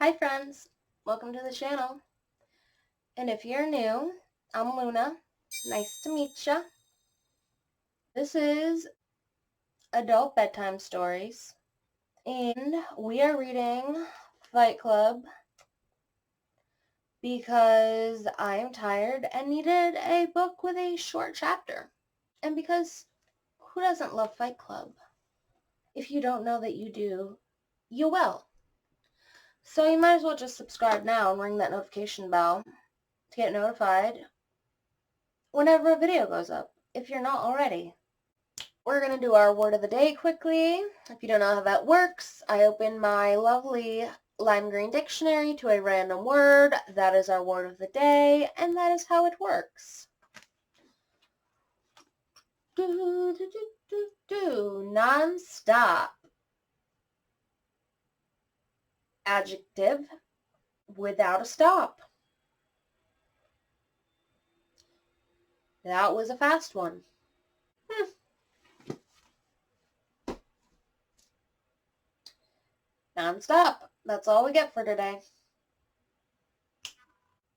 Hi friends, welcome to the channel. And if you're new, I'm Luna. Nice to meet ya. This is Adult Bedtime Stories, and we are reading Fight Club because I am tired and needed a book with a short chapter. And because who doesn't love Fight Club? If you don't know that you do, you will. So you might as well just subscribe now and ring that notification bell to get notified whenever a video goes up, if you're not already. We're going to do our word of the day quickly. If you don't know how that works, I open my lovely lime green dictionary to a random word. That is our word of the day, and that is how it works. Non-stop. Adjective, without a stop. That was a fast one. Non-stop. That's all we get for today.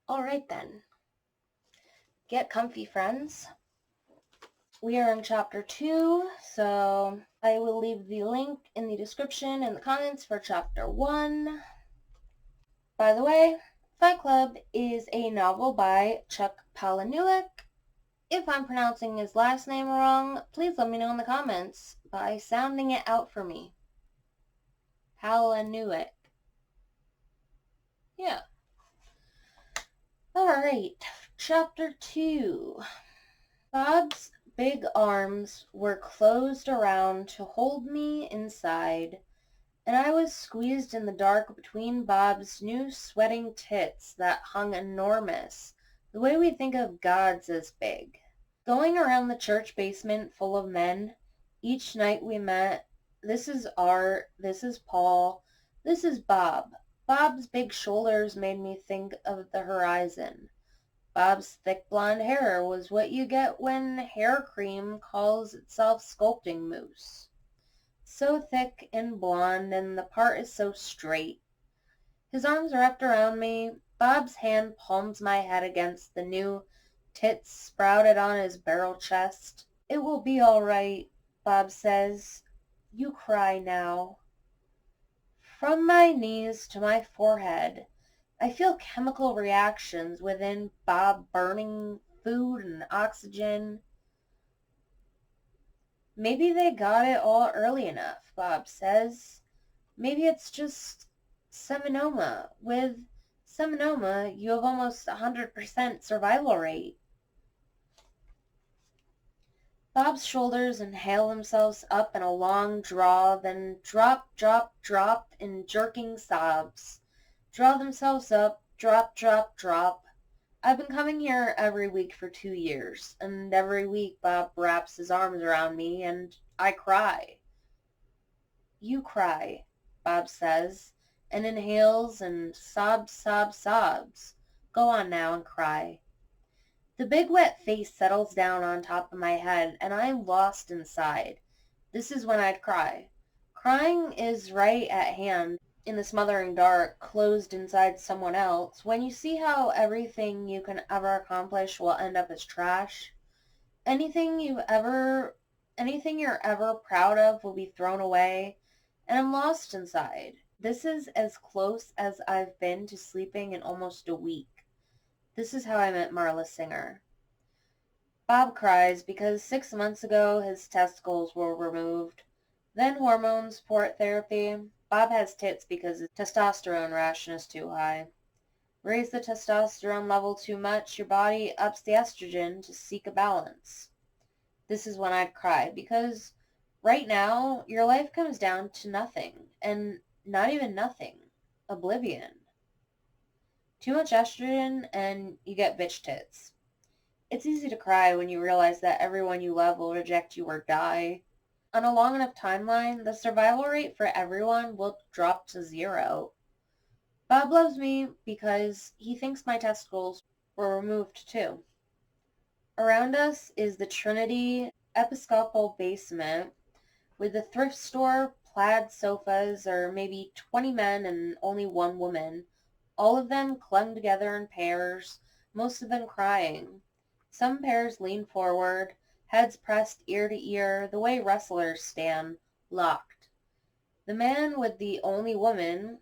All right then. Get comfy, friends. We are in chapter 2, so I will leave the link in the description and the comments for chapter 1. By the way, Fight Club is a novel by Chuck Palahniuk. If I'm pronouncing his last name wrong, please let me know in the comments by sounding it out for me. Palahniuk. Yeah. Alright, chapter 2. Bob's big arms were closed around to hold me inside, and I was squeezed in the dark between Bob's new sweating tits that hung enormous, the way we think of gods as big. Going around the church basement full of men, each night we met, this is Art, this is Paul, this is Bob. Bob's big shoulders made me think of the horizon. Bob's thick blonde hair was what you get when hair cream calls itself sculpting mousse. So thick and blonde, and the part is so straight. His arms wrapped around me. Bob's hand palms my head against the new tits sprouted on his barrel chest. It will be all right, Bob says. You cry now. From my knees to my forehead, I feel chemical reactions within Bob burning food and oxygen. Maybe they got it all early enough, Bob says. Maybe it's just seminoma. With seminoma, you have almost 100% survival rate. Bob's shoulders inhale themselves up in a long draw, then drop, drop, drop in jerking sobs. Draw themselves up, drop, drop, drop. I've been coming here every week for 2 years, and every week Bob wraps his arms around me, and I cry. You cry, Bob says, and inhales and sobs, sobs, sobs. Go on now and cry. The big wet face settles down on top of my head, and I am lost inside. This is when I'd cry. Crying is right at hand, in the smothering dark, closed inside someone else, when you see how everything you can ever accomplish will end up as trash. Anything you're ever proud of will be thrown away, and I'm lost inside. This is as close as I've been to sleeping in almost a week. This is how I met Marla Singer. Bob cries because 6 months ago his testicles were removed. Then hormones, port therapy. Bob has tits because his testosterone ration is too high. Raise the testosterone level too much, your body ups the estrogen to seek a balance. This is when I'd cry, because right now your life comes down to nothing, and not even nothing. Oblivion. Too much estrogen and you get bitch tits. It's easy to cry when you realize that everyone you love will reject you or die. On a long enough timeline, the survival rate for everyone will drop to 0. Bob loves me because he thinks my testicles were removed too. Around us is the Trinity Episcopal basement with the thrift store plaid sofas, or maybe 20 men and only one woman. All of them clung together in pairs, most of them crying. Some pairs leaned forward, heads pressed ear to ear, the way wrestlers stand, locked. The man with the only woman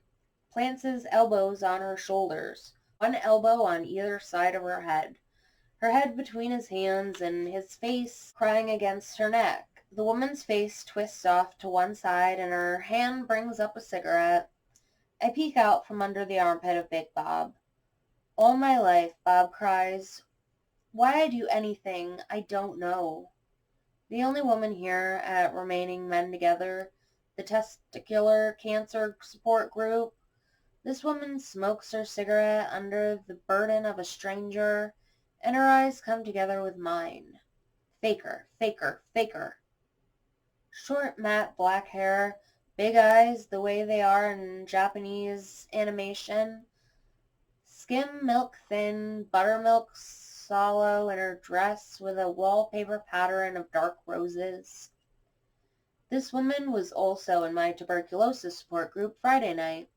plants his elbows on her shoulders, one elbow on either side of her head between his hands and his face crying against her neck. The woman's face twists off to one side and her hand brings up a cigarette. I peek out from under the armpit of Big Bob. All my life, Bob cries. Why I do anything, I don't know. The only woman here at Remaining Men Together, the testicular cancer support group. This woman smokes her cigarette under the burden of a stranger, and her eyes come together with mine. Faker, faker, faker. Short, matte, black hair, big eyes the way they are in Japanese animation. Skim milk thin, buttermilk sallow in her dress with a wallpaper pattern of dark roses. This woman was also in my tuberculosis support group Friday night.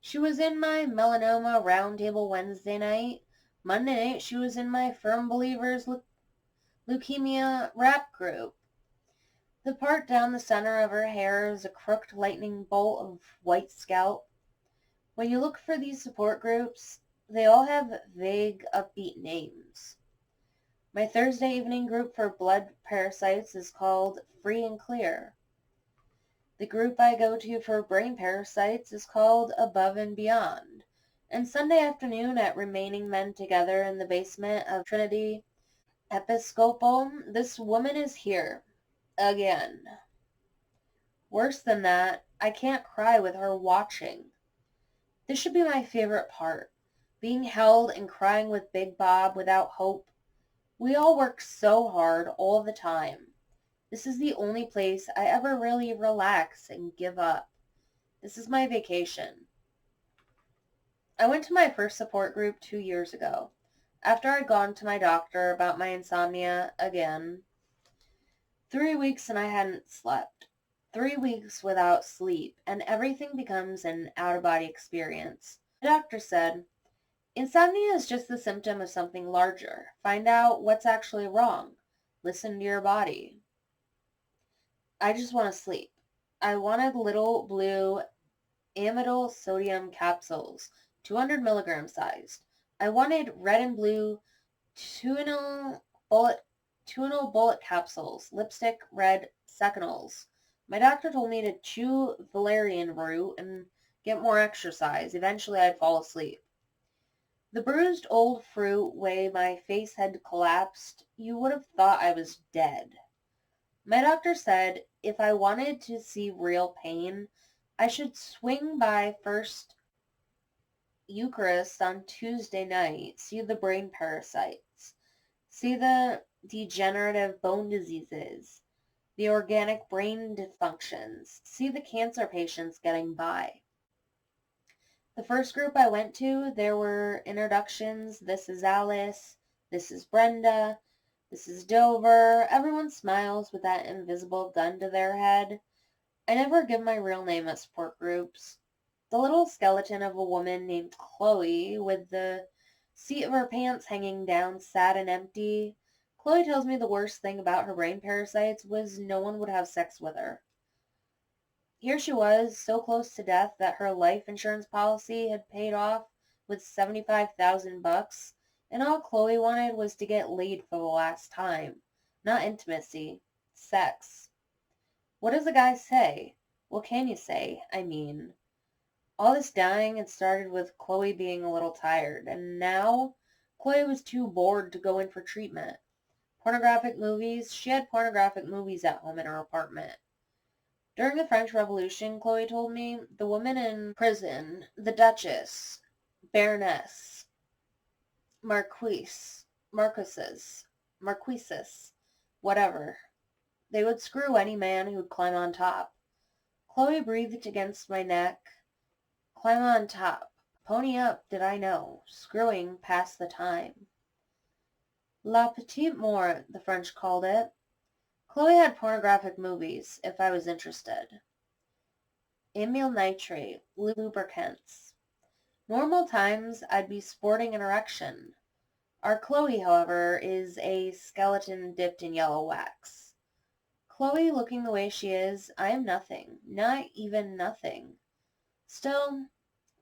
She was in my melanoma roundtable Wednesday night. Monday night she was in my firm believers leukemia rap group. The part down the center of her hair is a crooked lightning bolt of white scalp. When you look for these support groups, they all have vague, upbeat names. My Thursday evening group for blood parasites is called Free and Clear. The group I go to for brain parasites is called Above and Beyond. And Sunday afternoon at Remaining Men Together in the basement of Trinity Episcopal, this woman is here. Again. Worse than that, I can't cry with her watching. This should be my favorite part. Being held and crying with Big Bob without hope. We all work so hard all the time. This is the only place I ever really relax and give up. This is my vacation. I went to my first support group 2 years ago, after I'd gone to my doctor about my insomnia again. 3 weeks and I hadn't slept. 3 weeks without sleep, and everything becomes an out-of-body experience. The doctor said, insomnia is just the symptom of something larger. Find out what's actually wrong. Listen to your body. I just want to sleep. I wanted little blue amyl sodium capsules, 200 milligram sized. I wanted red and blue tuinal bullet capsules, lipstick red seconals. My doctor told me to chew valerian root and get more exercise. Eventually I'd fall asleep. The bruised old fruit way my face had collapsed, you would have thought I was dead. My doctor said if I wanted to see real pain, I should swing by First Eucharist on Tuesday night, see the brain parasites, see the degenerative bone diseases, the organic brain dysfunctions, see the cancer patients getting by. The first group I went to, there were introductions. This is Alice. This is Brenda. This is Dover. Everyone smiles with that invisible gun to their head. I never give my real name at support groups. The little skeleton of a woman named Chloe with the seat of her pants hanging down, sad and empty. Chloe tells me the worst thing about her brain parasites was no one would have sex with her. Here she was, so close to death that her life insurance policy had paid off with $75,000, and all Chloe wanted was to get laid for the last time. Not intimacy. Sex. What does a guy say? What can you say? I mean, all this dying had started with Chloe being a little tired, and now Chloe was too bored to go in for treatment. Pornographic movies. She had pornographic movies at home in her apartment. During the French Revolution, Chloe told me, the women in prison, the Duchess, Baroness, Marquises, whatever, they would screw any man who would climb on top. Chloe breathed against my neck. Climb on top. Pony up, did I know. Screwing past the time. La petite mort, the French called it. Chloe had pornographic movies, if I was interested. amyl nitrate, lubricants. Normal times I'd be sporting an erection. Our Chloe, however, is a skeleton dipped in yellow wax. Chloe looking the way she is, I am nothing, not even nothing. Still,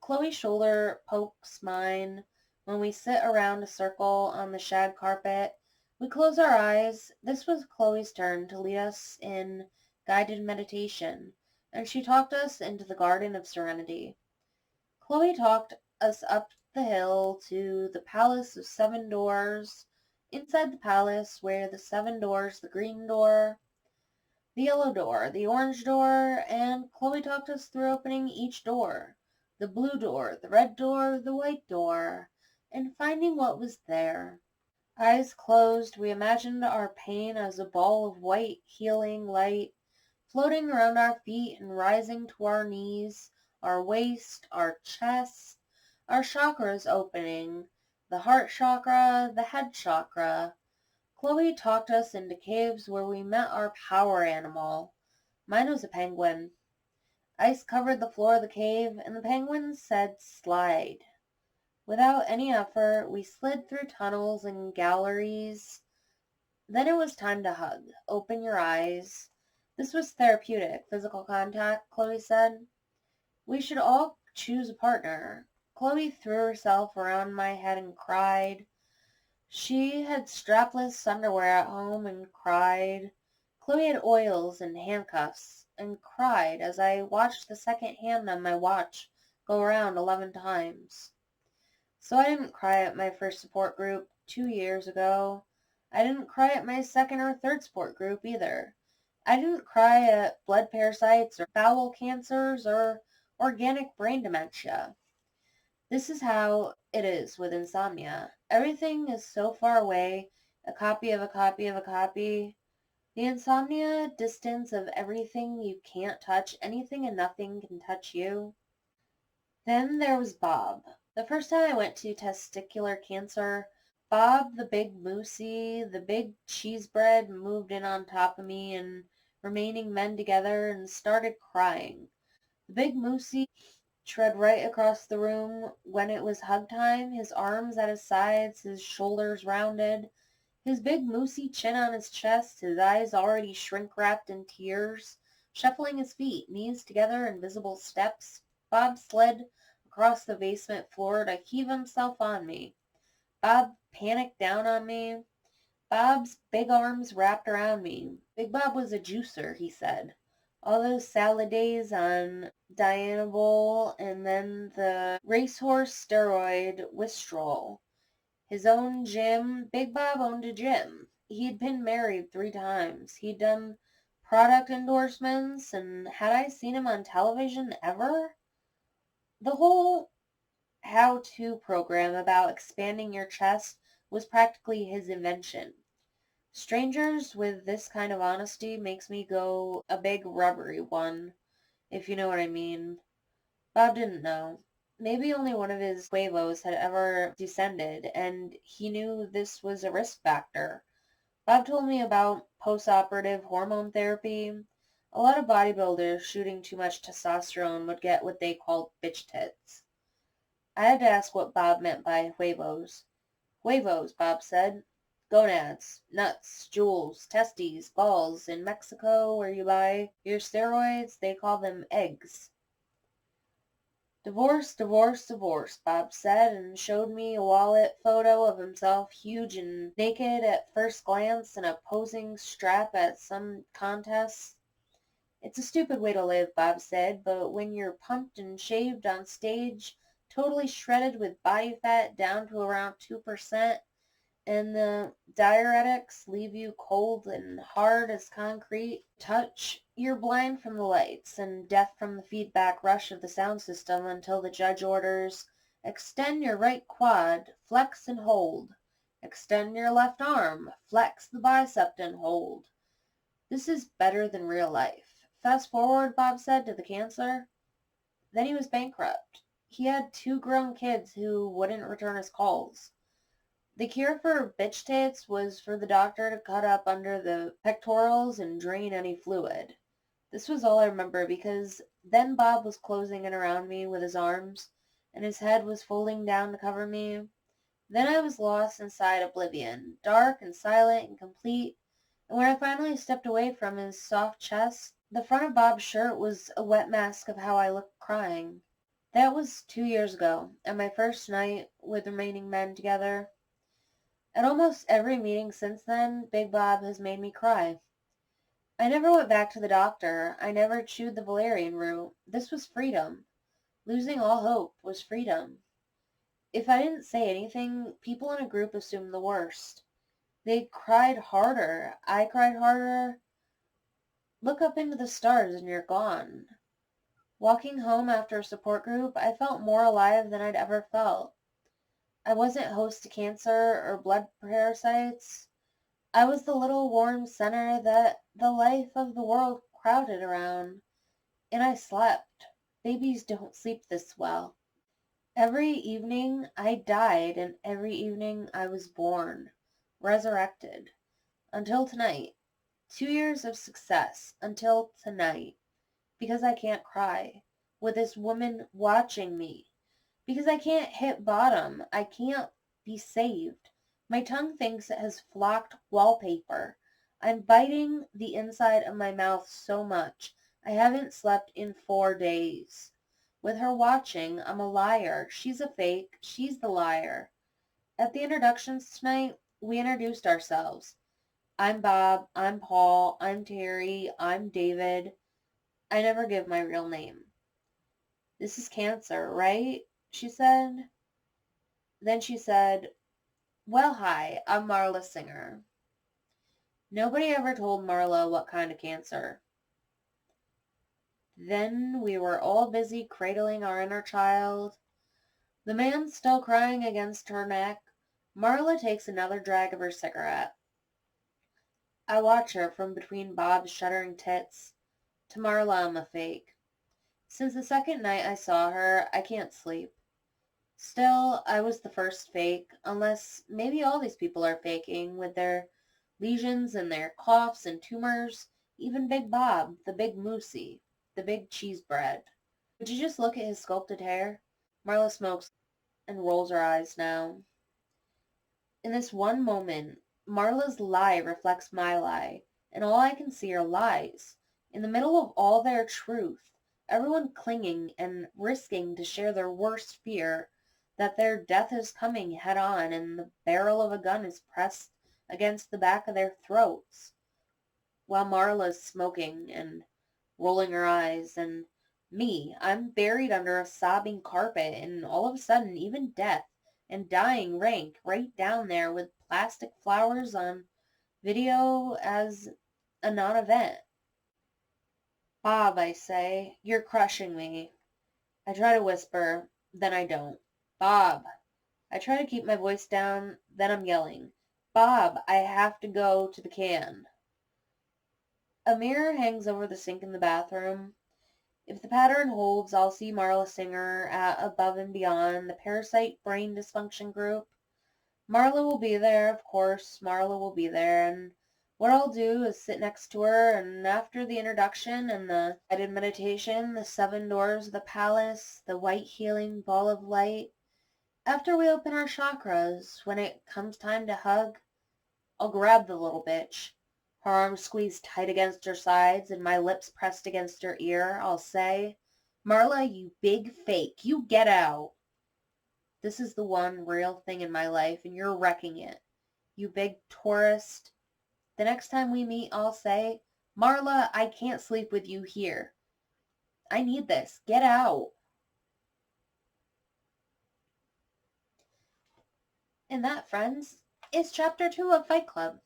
Chloe's shoulder pokes mine when we sit around a circle on the shag carpet. We close our eyes. This was Chloe's turn to lead us in guided meditation, and she talked us into the Garden of Serenity. Chloe talked us up the hill to the Palace of Seven Doors. Inside the palace were the seven doors, the green door, the yellow door, the orange door, and Chloe talked us through opening each door. The blue door, the red door, the white door, and finding what was there. Eyes closed, we imagined our pain as a ball of white, healing light, floating around our feet and rising to our knees, our waist, our chest, our chakras opening, the heart chakra, the head chakra. Chloe talked us into caves where we met our power animal. Mine was a penguin. Ice covered the floor of the cave, and the penguin said slide. Without any effort, we slid through tunnels and galleries. Then it was time to hug. Open your eyes. This was therapeutic, physical contact, Chloe said. We should all choose a partner. Chloe threw herself around my head and cried. She had strapless underwear at home and cried. Chloe had oils and handcuffs and cried as I watched the second hand on my watch go around 11 times. So I didn't cry at my first support group 2 years ago. I didn't cry at my second or third support group either. I didn't cry at blood parasites or bowel cancers or organic brain dementia. This is how it is with insomnia. Everything is so far away, a copy of a copy of a copy. The insomnia distance of everything you can't touch, anything and nothing can touch you. Then there was Bob. The first time I went to testicular cancer, Bob, the big moosey, the big cheese bread, moved in on top of me and remaining men together and started crying. The big moosey tread right across the room when it was hug time, his arms at his sides, his shoulders rounded, his big moosey chin on his chest, his eyes already shrink-wrapped in tears, shuffling his feet, knees together in visible steps. Bob slid across the basement floor to heave himself on me. Bob panicked down on me. Bob's big arms wrapped around me. Big Bob was a juicer, he said. All those salad days on Dianabol and then the racehorse steroid Wistrol. His own gym. Big Bob owned a gym. He'd been married 3 times. He'd done product endorsements, and had I seen him on television ever? The whole how-to program about expanding your chest was practically his invention. Strangers with this kind of honesty makes me go a big rubbery one, if you know what I mean. Bob didn't know. Maybe only one of his huevos had ever descended, and he knew this was a risk factor. Bob told me about post-operative hormone therapy. A lot of bodybuilders shooting too much testosterone would get what they called bitch tits. I had to ask what Bob meant by huevos. Huevos, Bob said. Gonads, nuts, jewels, testes, balls. In Mexico, where you buy your steroids, they call them eggs. Divorce, divorce, divorce, Bob said, and showed me a wallet photo of himself, huge and naked at first glance, in a posing strap at some contest. It's a stupid way to live, Bob said, but when you're pumped and shaved on stage, totally shredded with body fat down to around 2%, and the diuretics leave you cold and hard as concrete touch, you're blind from the lights and deaf from the feedback rush of the sound system until the judge orders, extend your right quad, flex and hold. Extend your left arm, flex the bicep and hold. This is better than real life. Fast forward, Bob said, to the cancer. Then he was bankrupt. He had 2 grown kids who wouldn't return his calls. The cure for bitch tits was for the doctor to cut up under the pectorals and drain any fluid. This was all I remember because then Bob was closing in around me with his arms, and his head was folding down to cover me. Then I was lost inside oblivion, dark and silent and complete, and when I finally stepped away from his soft chest, the front of Bob's shirt was a wet mask of how I looked crying. That was 2 years ago, and my first night with remaining men together. At almost every meeting since then, Big Bob has made me cry. I never went back to the doctor. I never chewed the valerian root. This was freedom. Losing all hope was freedom. If I didn't say anything, people in a group assumed the worst. They cried harder. I cried harder. Look up into the stars and you're gone. Walking home after a support group, I felt more alive than I'd ever felt. I wasn't host to cancer or blood parasites. I was the little warm center that the life of the world crowded around. And I slept. Babies don't sleep this well. Every evening I died, and every evening I was born, resurrected. Until tonight. 2 years of success. Until tonight. Because I can't cry. With this woman watching me. Because I can't hit bottom. I can't be saved. My tongue thinks it has flocked wallpaper. I'm biting the inside of my mouth so much. I haven't slept in 4 days. With her watching, I'm a liar. She's a fake. She's the liar. At the introductions tonight, we introduced ourselves. I'm Bob. I'm Paul. I'm Terry. I'm David. I never give my real name. This is cancer, right? She said. Then she said, well, hi, I'm Marla Singer. Nobody ever told Marla what kind of cancer. Then we were all busy cradling our inner child. The man still crying against her neck. Marla takes another drag of her cigarette. I watch her from between Bob's shuddering tits. To Marla, I'm a fake. Since the second night I saw her, I can't sleep. Still, I was the first fake, unless maybe all these people are faking with their lesions and their coughs and tumors, even Big Bob, the big moosey, the big cheese bread. Would you just look at his sculpted hair? Marla smokes and rolls her eyes now. In this one moment, Marla's lie reflects my lie, and all I can see are lies. In the middle of all their truth, everyone clinging and risking to share their worst fear, that their death is coming head on and the barrel of a gun is pressed against the back of their throats. While Marla's smoking and rolling her eyes, and me, I'm buried under a sobbing carpet, and all of a sudden even death and dying rank right down there with plastic flowers on video as a non-event. Bob, I say, you're crushing me. I try to whisper, then I don't. Bob. I try to keep my voice down, then I'm yelling. Bob, I have to go to the can. A mirror hangs over the sink in the bathroom. If the pattern holds, I'll see Marla Singer at Above and Beyond, the Parasite Brain Dysfunction group. Marla will be there, of course, Marla will be there, and what I'll do is sit next to her, and after the introduction and the guided meditation, the 7 doors of the palace, the white healing ball of light, after we open our chakras, when it comes time to hug, I'll grab the little bitch, her arms squeezed tight against her sides and my lips pressed against her ear. I'll say, Marla, you big fake, you get out. This is the one real thing in my life and you're wrecking it. You big tourist. The next time we meet, I'll say, Marla, I can't sleep with you here. I need this. Get out. And that, friends, is Chapter 2 of Fight Club.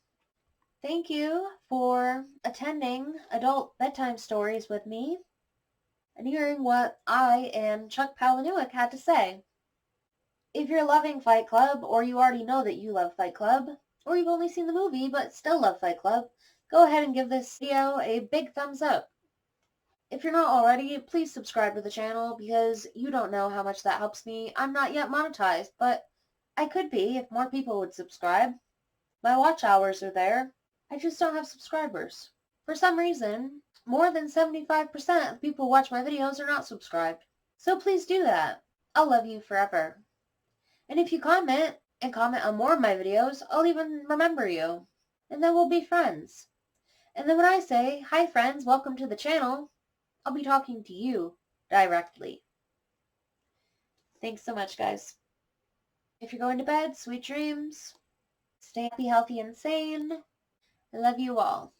Thank you for attending Adult Bedtime Stories with me and hearing what I and Chuck Palahniuk had to say. If you're loving Fight Club, or you already know that you love Fight Club, or you've only seen the movie but still love Fight Club, go ahead and give this video a big thumbs up. If you're not already, please subscribe to the channel because you don't know how much that helps me. I'm not yet monetized, but I could be if more people would subscribe. My watch hours are there. I just don't have subscribers. For some reason, more than 75% of people who watch my videos are not subscribed. So please do that. I'll love you forever. And if you comment and comment on more of my videos, I'll even remember you. And then we'll be friends. And then when I say, hi friends, welcome to the channel, I'll be talking to you directly. Thanks so much, guys. If you're going to bed, sweet dreams. Stay happy, healthy, and sane. I love you all.